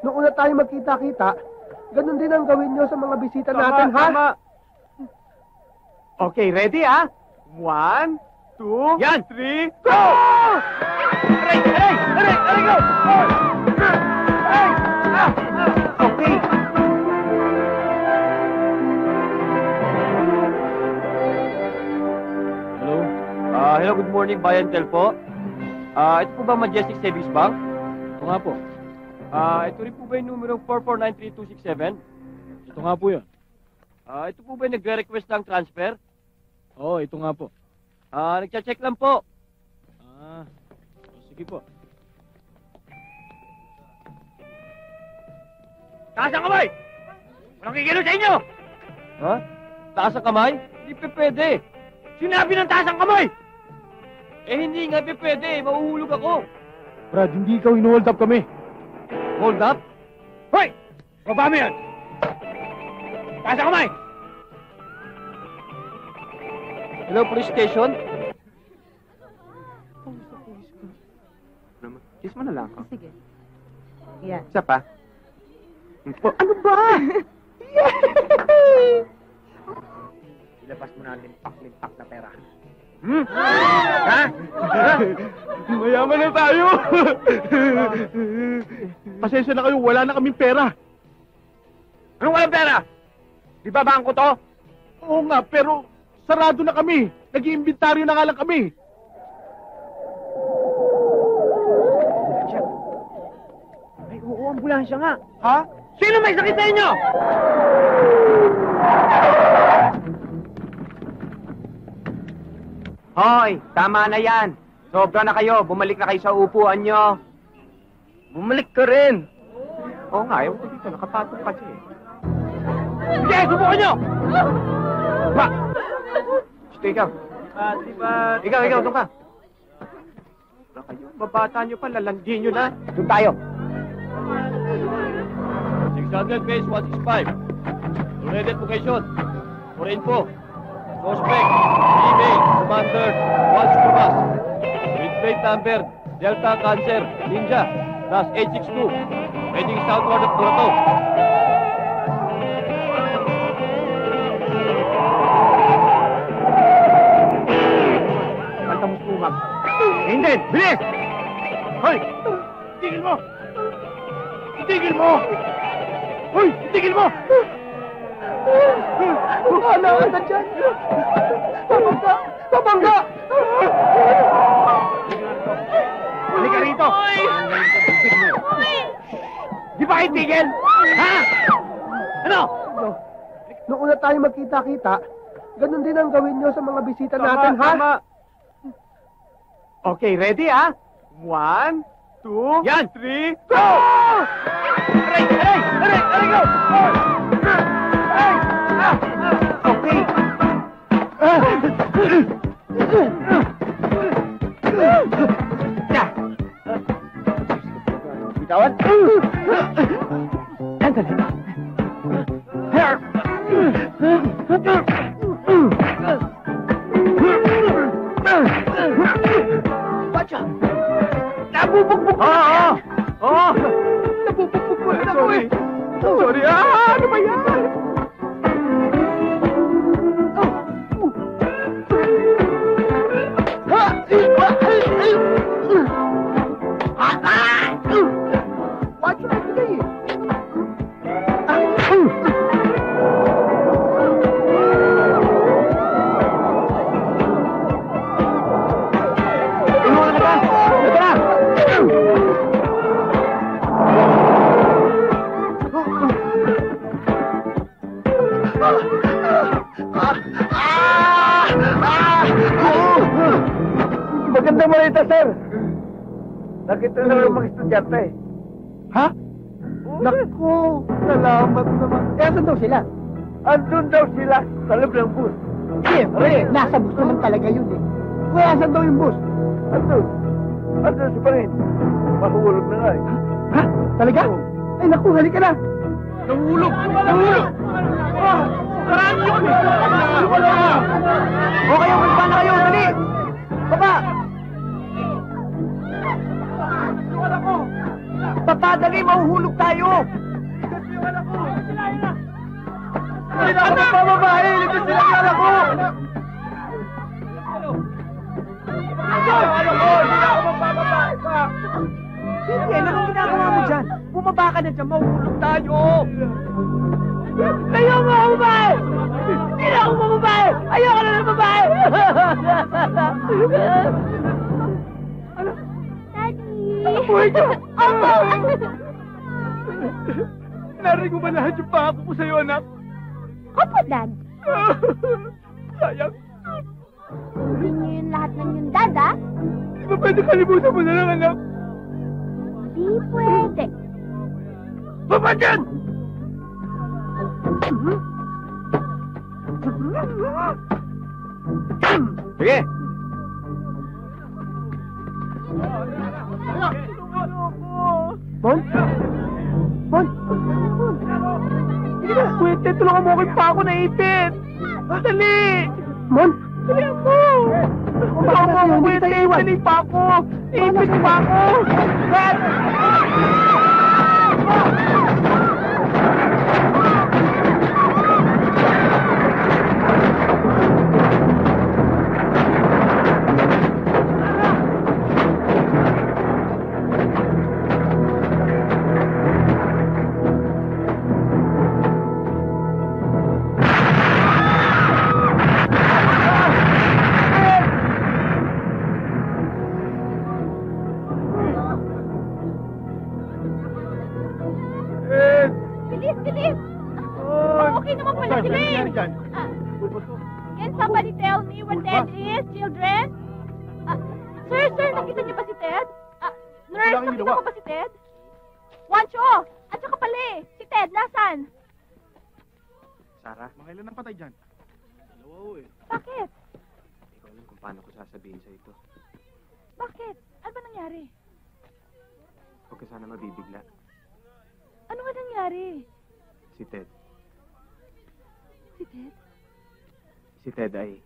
Noong una tayo magkita-kita, ganun din ang gawin nyo sa mga bisita natin, ha? Tama. Okay, ready, ha? 1, 2, yan! 3, go! Aray, go! Okay. Hello? Hello, good morning, Bayan Telpo. Ito po ba Majestic Savings Bank? Ito nga po. Ito rin po ba yung numero 4493267? Ito nga po yun. Ito po ba yung nagre-request ng transfer? Oo, ito nga po. Nagcha-check lang po. Sige po. Taas ang kamay! Walang kikilo sa inyo! Ha? Taas ang kamay? Hindi pa pwede. Sinabi ng taas ang kamay! Hindi nga pa pwede. Mahuhulog ako. Brad, hindi ikaw hold up kami. Hold up? Hoy! Baba mo yan! Taas ang kamay! Hello, police station? Kiss mo na lang ako. Sige. Yan. Isa pa. Ano ba? Ilabas mo na limpak-limpak na pera. Ha? Mayaman na tayo. Pasensya na kayo, wala na kaming pera. Anong walang pera? Di ba bangko to? Oo nga, pero sarado na kami. Nag-iimbintaryo na nga lang kami. Ay, oo, ambulansya nga. Ha? Sino may sakit sa inyo? Hoy, tama na yan. Sobra na kayo. Bumalik na kayo sa upuan nyo. Bumalik ka rin. Oo nga, ewan ko dito. Nakapatong kasi eh. Sige, subukan nyo! Ba! Gusto ikaw. Ikaw, doon ka. Sobra kayo. Babata nyo pa, lalandi nyo na. Doon tayo. 600 base 165. Located location. For info. Suspect. Email. Commander. Juan Sumas. With plate number. Delta Cancer. Ninja. Plus 862. Heading southward of Toronto. Basta mo sumag. Hindi! Bilis! Hoy! Tigil mo! Tigil mo! Hoy! Tigil mo! Wala ka na dyan! Pabangga! Pabangga! Halika rito! Di ba kayo tigil? Ha? Ano? Noong una tayo magkita-kita, ganun din ang gawin nyo sa mga bisita natin, ha? Tama. Okay, ready, ha? 1, 2, yan! 3, go! Aray, go! Okay. Bitawan. Andali. Bacha! Nabubugbog mo na! Oo! Nabubugbog mo na ako eh! Sorry, ano ba yan? Watch out today! Maganda mo rito, sir. Nakita na lang mga estudyante. Ha? Naku! Salamat naman. Kaya saan daw sila? Andun daw sila sa loob ng bus. Siyempre, nasa bus naman talaga yun eh. Kaya saan daw yung bus? Andun si Parin. Mahulog na nga eh. Ha? Talaga? Ay naku, halika na! Nahulog! Sarahan nyo kami! Wala! O kayo, magpa na kayo! Dali! Baba! Wala ko! Papadali, mahuhulog tayo! Hindi na ako magpababae! Ligtas sila ang anak ko! Hindi, anong ginagawa mo dyan? Bumaba ka na dyan, mahuhulog tayo! Ayaw mo ako babae! Hindi na ako babae! Ayoko na ng babae! Ano buhay niyo? Narinig mo ba lahat yung pangako ko sa'yo, anak? Opo, Dad. Sayang. Hindi niyo yun lahat ng yun, Dad, ah? Di ba pwede kalimutan mo na lang, anak? Di pwede. Baba dyan! Sige! Mon? Mon? Sige na, Quintet, tulungan mo aking pa ako naipit! Dali! Mon? Dali mo! Tulungan mo ako, Quintet! Dali pa ako! Naipit pa ako! Dad! Bilis, bilis! Okay naman pala sila eh. Can somebody tell me where Ted is, children? Sir, nakita niyo ba si Ted? Nurse, nakita mo ba si Ted? Wancho! At saka pala eh, si Ted, nasan? Sarah, Mga ilan ang patay dyan? Bakit? hindi ko alam kung paano ko sasabihin sa ito. Bakit? Ano ba nangyari? Huwag ka sana mabibigla. Ano ba nangyari? Si Ted. Si Ted? Si Ted ay...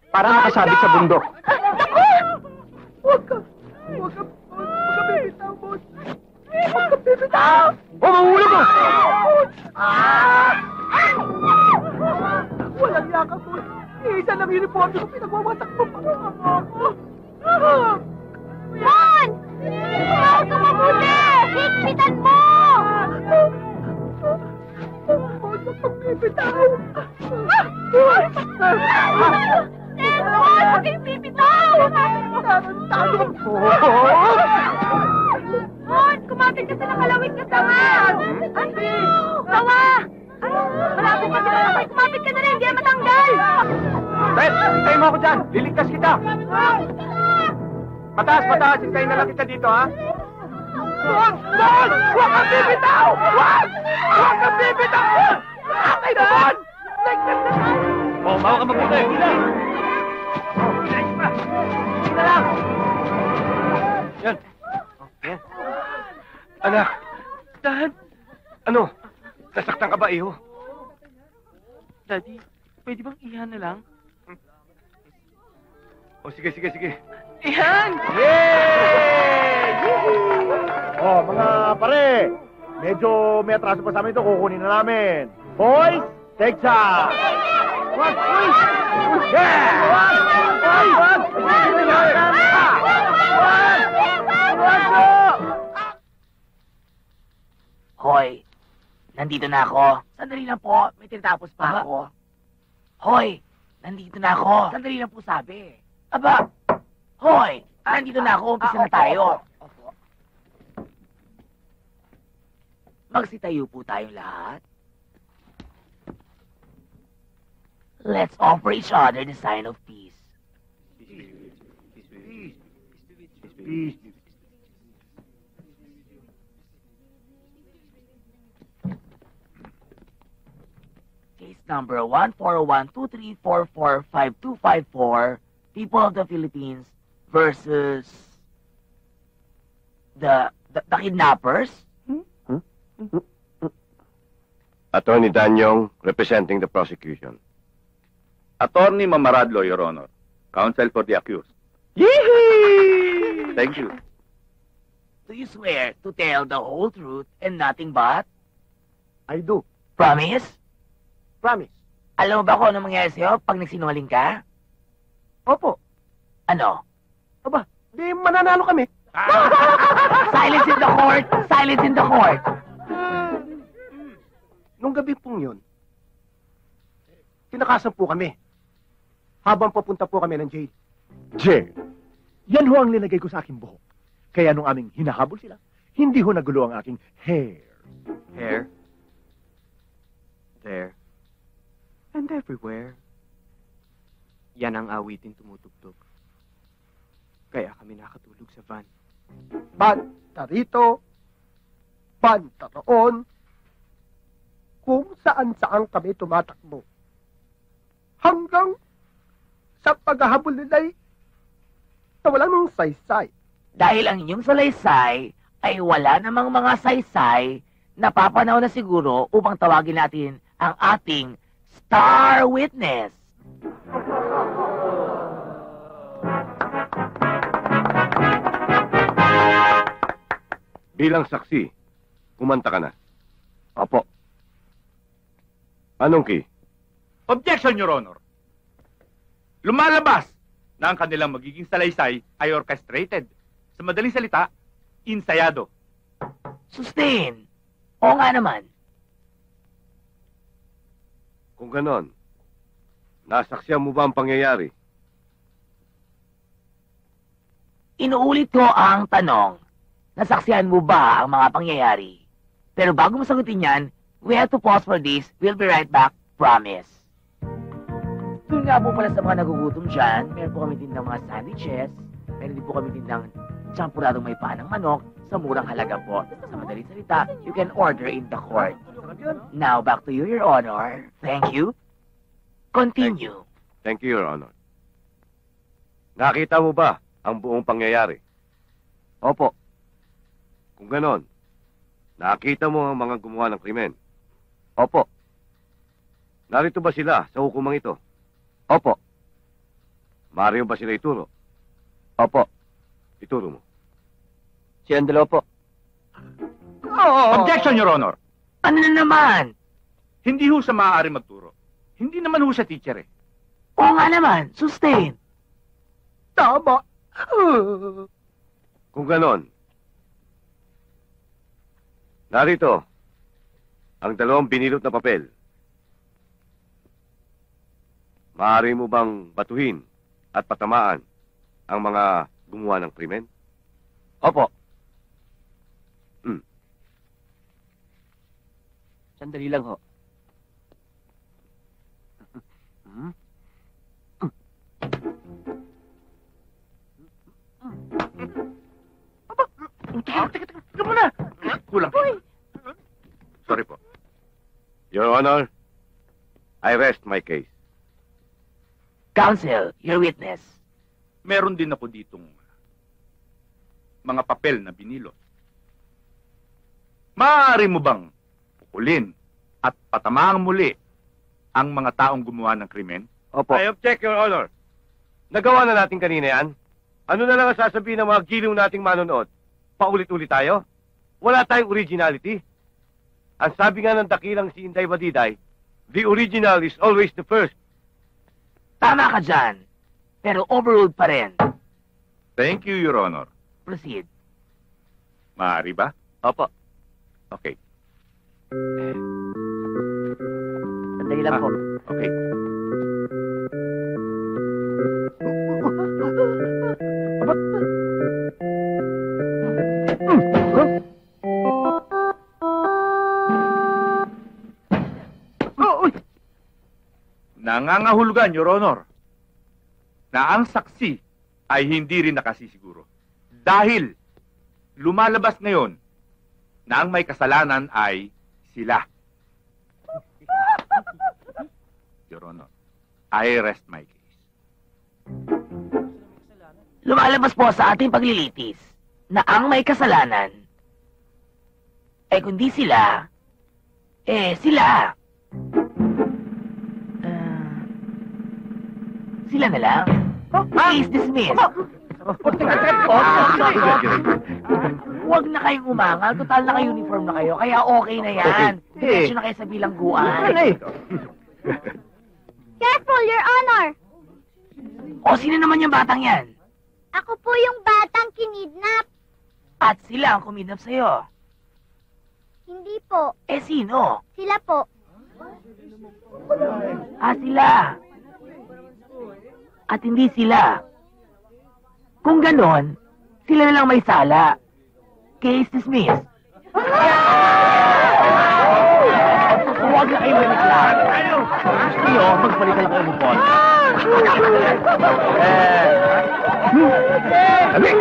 Parang nakasabit sa bundok. Huwag ka bibitaw, Mon! Huwag ka bibitaw! Mahulog mo! Walang yakap, Mon! Isa lang uniforme ko, pinagwawasak mo pa ako! Mon! Huwag ka mabuti! Higpitan mo! Huwag ka pagbibitaw! Ted, Mon! Huwag kayong bibitaw! Tarantado! Mon, kumapit ka sa nakalawit ka sawa! Ay, sawa! Ay, malapit ka sa nakalawit. Kumapit ka na rin, hindi yan matanggal! Ted, hintayin mo ako dyan! Liligtas kita! Mataas, mataas! Hintayin na lang kita dito, ha? Mon! Mon! Huwag kang bibitaw! Huwag! Huwag kang bibitaw! Akin na! Ligtas na tayo! Oh, mawa ka mabuti. Sige na lang! Yan. Yan. Anak! Dad! Ano? Nasaktan ka ba, iho? Daddy, pwede bang iyan na lang? O, sige. Iyan! Yay! Oh, mga pare, medyo may atraso pa sa amin ito, kukunin na namin. Boys, take some! Hoy, nandito na ako. Sandali lang po, may tinatapos pa ako. Hoy, nandito na ako. Sandali lang po sabi. Aba, hoy, nandito na ako. Umpisa na tayo. Opo. Magsitayo po tayong lahat. Let's offer each other the sign of peace. Peace. Case number 14123445254, People of the Philippines versus the kidnappers. Attorney Danyong, representing the prosecution. Attorney Mamaradlo, Your Honor. Counsel for the accused. Yee! Thank you. Do you swear to tell the whole truth and nothing but? I do. Promise? Promise. Alam mo ba kung ano mangyayari sa'yo pag nagsinungaling ka? Opo. Ano? Aba, di mananalo kami. Silence in the court! Silence in the court! Nung gabi pong yun, tinakasan po kami. Habang papunta po kami ng jail. Jail. Yan ho ang linagay ko sa aking buhok. Kaya nung aming hinahabol sila, hindi ho nagulo ang aking hair. Here. There. And everywhere. Yan ang awitin tumutugtog. Kaya kami nakatulog sa van. Banta rito, banta roon, kung saan-saan kami tumatakbo. Hanggang sa paghahabol nila'y nawalan ng saysay. Dahil ang inyong salaysay ay wala namang mga saysay, napapanahon na siguro upang tawagin natin ang ating star witness. Bilang saksi, kumanta ka na. Opo. Anong key? Objection, Your Honor. Lumalabas na ang kanilang magiging salaysay ay orchestrated. Sa madaling salita, insayado. Sustain. Oo nga naman. Kung ganon, nasaksihan mo ba ang pangyayari? Inuulit ko ang tanong. Nasaksihan mo ba ang mga pangyayari? Pero bago mo sagutin yan, we have to pause for this. We'll be right back. Promise. Doon nga po pala sa mga nagugutom dyan, meron po kami din ng mga sandwiches, meron din po kami din ng champuradong may paa ng manok sa murang halaga po. Sa madaling salita, you can order in the court. Now, back to you, Your Honor. Thank you. Continue. Thank you, Your Honor. Nakita mo ba ang buong pangyayari? Opo. Kung ganon, nakita mo ang mga gumawa ng krimen? Opo. Narito ba sila sa hukumang ito? Opo. Maaari mo ba sila ituro? Opo. Ituro mo. Si Andelo po. Objection, Your Honor. Ano na naman? Hindi ho siya maaari magturo. Hindi naman ho siya teacher eh. Oo nga naman. Sustain. Tama. Kung ganon, narito ang 2 binilot na papel. Maaari mo bang batuhin at patamaan ang mga gumawa ng krimen? Opo. Hmm. Sandali lang ho. Teka muna. Kulang. Sorry po. Your Honor, I rest my case. Counsel, your witness. Meron din ako ditong mga papel na binilot. Maaari mo bang pukulin at patamaang muli ang mga taong gumawa ng krimen? Opo. I object, Your Honor. Nagawa na natin kanina yan. Ano na lang ang sasabihin ng mga giliw nating manonood? Paulit-ulit tayo? Wala tayong originality. Ang sabi nga ng dakilang si Inday Badiday, the original is always the first. Tama ka dyan. Pero overruled pa rin. Thank you, Your Honor. Proceed. Maaari ba? Opo. Okay. Sandali lang po. Okay. Nangangahulugan, Your Honor, na ang saksi ay hindi rin nakasisiguro. Dahil lumalabas ngayon na ang may kasalanan ay sila. Your Honor, I rest my case. Lumalabas po sa ating paglilitis na ang may kasalanan ay kundi sila, sila. Sila na lang. Case dismissed. Huwag na kayong umangal. Total naka-uniform na kayo. Kaya okay na yan. Diretso na kayo sa bilangguan. Careful, Your Honor! O, sino naman yung batang yan? Ako po yung batang kinidnap. At sila ang kumidnap sa'yo. Hindi po. Eh, sino? Sila po. Ah, sila. At hindi sila. Kung ganon, sila na lang may sala. Case dismissed. Huwag na kayo maniklaro. Gusto nyo, magpalit na lang kayo ng ball. Kami!